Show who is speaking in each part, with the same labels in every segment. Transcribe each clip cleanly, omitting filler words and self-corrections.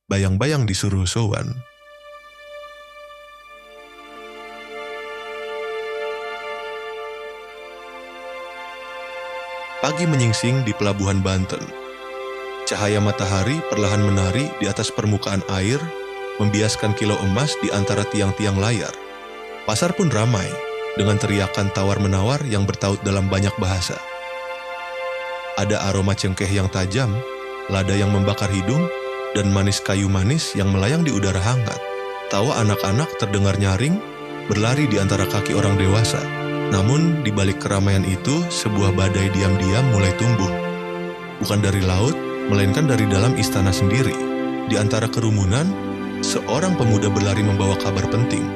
Speaker 1: Bayang-bayang disuruh sowan. Pagi menyingsing di pelabuhan Banten. Cahaya matahari perlahan menari di atas permukaan air, membiaskan kilau emas di antara tiang-tiang layar. Pasar pun ramai, dengan teriakan tawar-menawar yang bertaut dalam banyak bahasa. Ada aroma cengkeh yang tajam, lada yang membakar hidung, dan manis kayu manis yang melayang di udara hangat. Tawa anak-anak terdengar nyaring, berlari di antara kaki orang dewasa. Namun, di balik keramaian itu, sebuah badai diam-diam mulai tumbuh. Bukan dari laut, melainkan dari dalam istana sendiri. Di antara kerumunan, seorang pemuda berlari membawa kabar penting,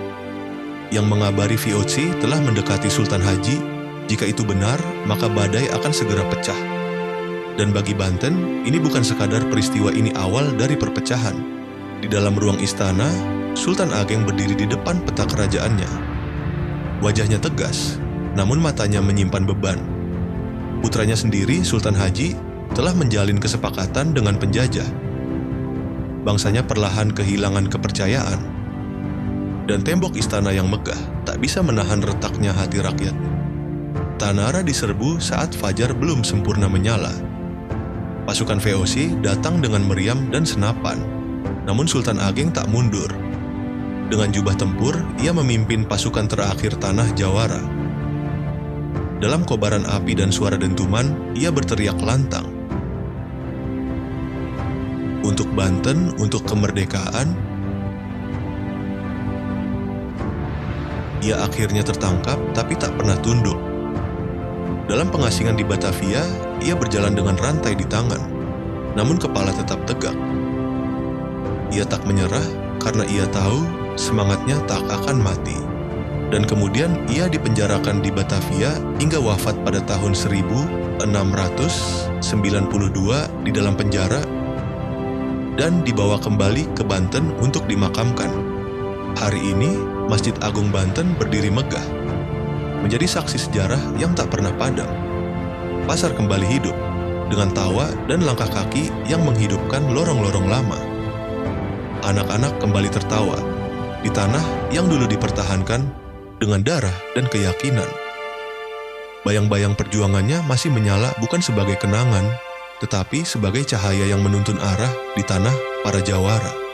Speaker 1: yang mengabari VOC telah mendekati Sultan Haji. Jika itu benar, maka badai akan segera pecah. Dan bagi Banten, ini bukan sekadar peristiwa ini awal dari perpecahan. Di dalam ruang istana, Sultan Ageng berdiri di depan peta kerajaannya. Wajahnya tegas, namun matanya menyimpan beban. Putranya sendiri, Sultan Haji, telah menjalin kesepakatan dengan penjajah. Bangsanya perlahan kehilangan kepercayaan, dan tembok istana yang megah tak bisa menahan retaknya hati rakyat. Tanara diserbu saat fajar belum sempurna menyala. Pasukan VOC datang dengan meriam dan senapan, namun Sultan Ageng tak mundur. Dengan jubah tempur, ia memimpin pasukan terakhir tanah Jawara. Dalam kobaran api dan suara dentuman, ia berteriak lantang. Untuk Banten, untuk kemerdekaan. Ia akhirnya tertangkap, tapi tak pernah tunduk. Dalam pengasingan di Batavia, ia berjalan dengan rantai di tangan, namun kepala tetap tegak. Ia tak menyerah karena ia tahu semangatnya tak akan mati. Dan kemudian ia dipenjarakan di Batavia hingga wafat pada tahun 1692 di dalam penjara dan dibawa kembali ke Banten untuk dimakamkan. Hari ini, Masjid Agung Banten berdiri megah, menjadi saksi sejarah yang tak pernah padam. Pasar kembali hidup, dengan tawa dan langkah kaki yang menghidupkan lorong-lorong lama. Anak-anak kembali tertawa, di tanah yang dulu dipertahankan dengan darah dan keyakinan. Bayang-bayang perjuangannya masih menyala bukan sebagai kenangan, tetapi sebagai cahaya yang menuntun arah di tanah para jawara.